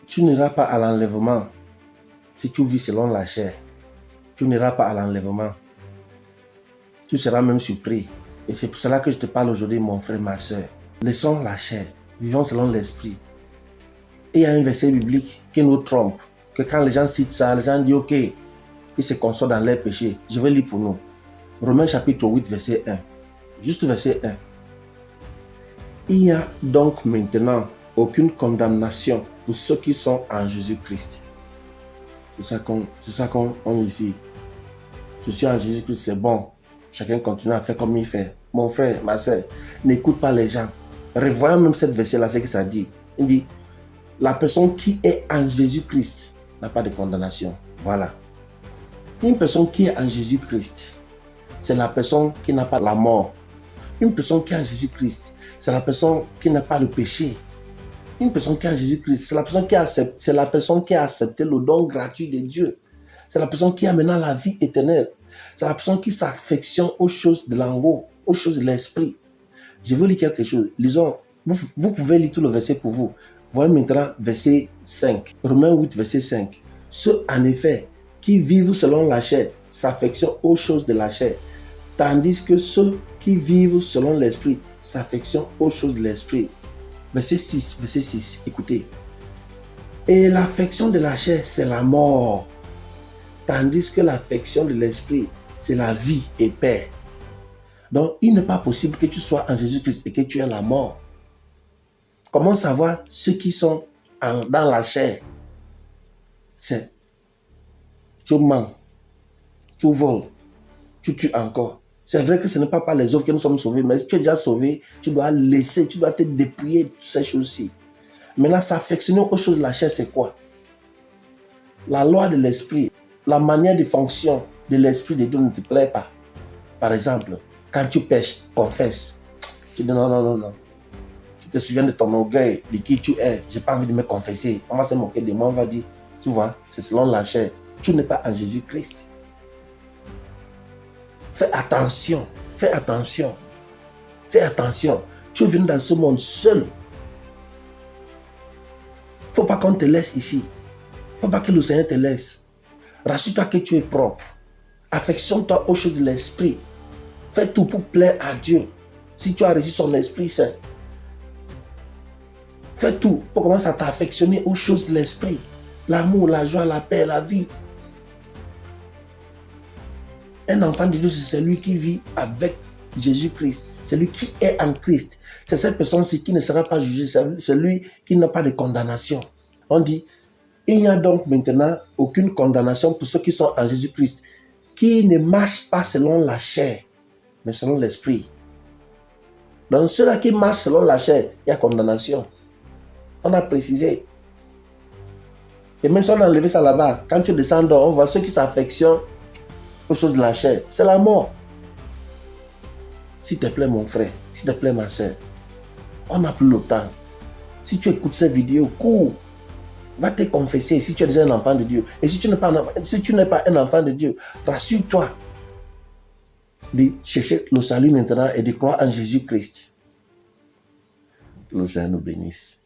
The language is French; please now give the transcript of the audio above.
Tu n'iras pas à l'enlèvement si tu vis selon la chair. Tu n'iras pas à l'enlèvement. Tu seras même surpris. Et c'est pour cela que je te parle aujourd'hui, mon frère, ma soeur. Laissons la chair. Vivons selon l'esprit. Et il y a un verset biblique qui nous trompe. Que quand les gens citent ça, les gens disent ok, ils se consolent dans leurs péchés. Je vais lire pour nous. Romains chapitre 8, verset 1. Juste verset 1. Il n'y a donc maintenant aucune condamnation pour ceux qui sont en Jésus-Christ. C'est ça qu'on lit ici. Je suis en Jésus-Christ, c'est bon. Chacun continue à faire comme il fait. Mon frère, ma soeur, n'écoute pas les gens. Revoyons même cette verset-là, c'est ce que ça dit. Il dit, la personne qui est en Jésus-Christ n'a pas de condamnation. Voilà. Une personne qui est en Jésus-Christ, c'est la personne qui n'a pas la mort. Une personne qui est en Jésus-Christ, c'est la personne qui n'a pas le péché. Une personne qui est en Jésus-Christ, c'est la personne qui a accepté le don gratuit de Dieu. C'est la personne qui a maintenant la vie éternelle. C'est la personne qui s'affectionne aux choses de l'en haut, aux choses de l'esprit. Je veux lire quelque chose. Lisons, vous pouvez lire tout le verset pour vous. Voyez maintenant verset 5. Romains 8, verset 5. Ceux en effet qui vivent selon la chair s'affectionnent aux choses de la chair, tandis que ceux qui vivent selon l'esprit s'affectionnent aux choses de l'esprit. Verset 6, écoutez. Et l'affection de la chair, c'est la mort, tandis que l'affection de l'esprit, c'est la vie et paix. Donc, il n'est pas possible que tu sois en Jésus-Christ et que tu aies la mort. Comment savoir ceux qui sont dans la chair? C'est tu mens, tu voles, tu tues encore. C'est vrai que ce n'est pas par les œuvres que nous sommes sauvés, mais si tu es déjà sauvé, tu dois laisser, tu dois te dépouiller de toutes ces choses-ci. Maintenant, s'affectionner aux choses de la chair, c'est quoi? La loi de l'esprit, la manière de fonction de l'esprit de Dieu ne te plaît pas. Par exemple, quand tu pêches, confesse. Tu dis non. Tu te souviens de ton orgueil, de qui tu es. Je n'ai pas envie de me confesser. On va se moquer de moi, on va dire, tu vois, c'est selon la chair. Tu n'es pas en Jésus-Christ. Fais attention. Tu es venu dans ce monde seul. Il ne faut pas qu'on te laisse ici. Il ne faut pas que le Seigneur te laisse. Rassure-toi que tu es propre. Affectionne-toi aux choses de l'esprit. Fais tout pour plaire à Dieu. Si tu as reçu son Esprit Saint, fais tout pour commencer à t'affectionner aux choses de l'esprit. L'amour, la joie, la paix, la vie. Un enfant de Dieu, c'est celui qui vit avec Jésus-Christ. C'est lui qui est en Christ. C'est cette personne-ci qui ne sera pas jugée. C'est lui qui n'a pas de condamnation. On dit, il n'y a donc maintenant aucune condamnation pour ceux qui sont en Jésus-Christ, qui ne marchent pas selon la chair, mais selon l'esprit. Dans ceux-là qui marchent selon la chair, il y a condamnation. On a précisé. Et même si on a enlevé ça là-bas, quand tu descends, on voit ceux qui s'affectionnent aux choses de la chair. C'est la mort. S'il te plaît, mon frère, s'il te plaît, ma soeur, on n'a plus le temps. Si tu écoutes cette vidéo, cours. Va te confesser si tu es déjà un enfant de Dieu. Et si tu n'es pas un enfant de Dieu, rassure-toi de chercher le salut maintenant et de croire en Jésus-Christ. Que le Seigneur nous bénisse.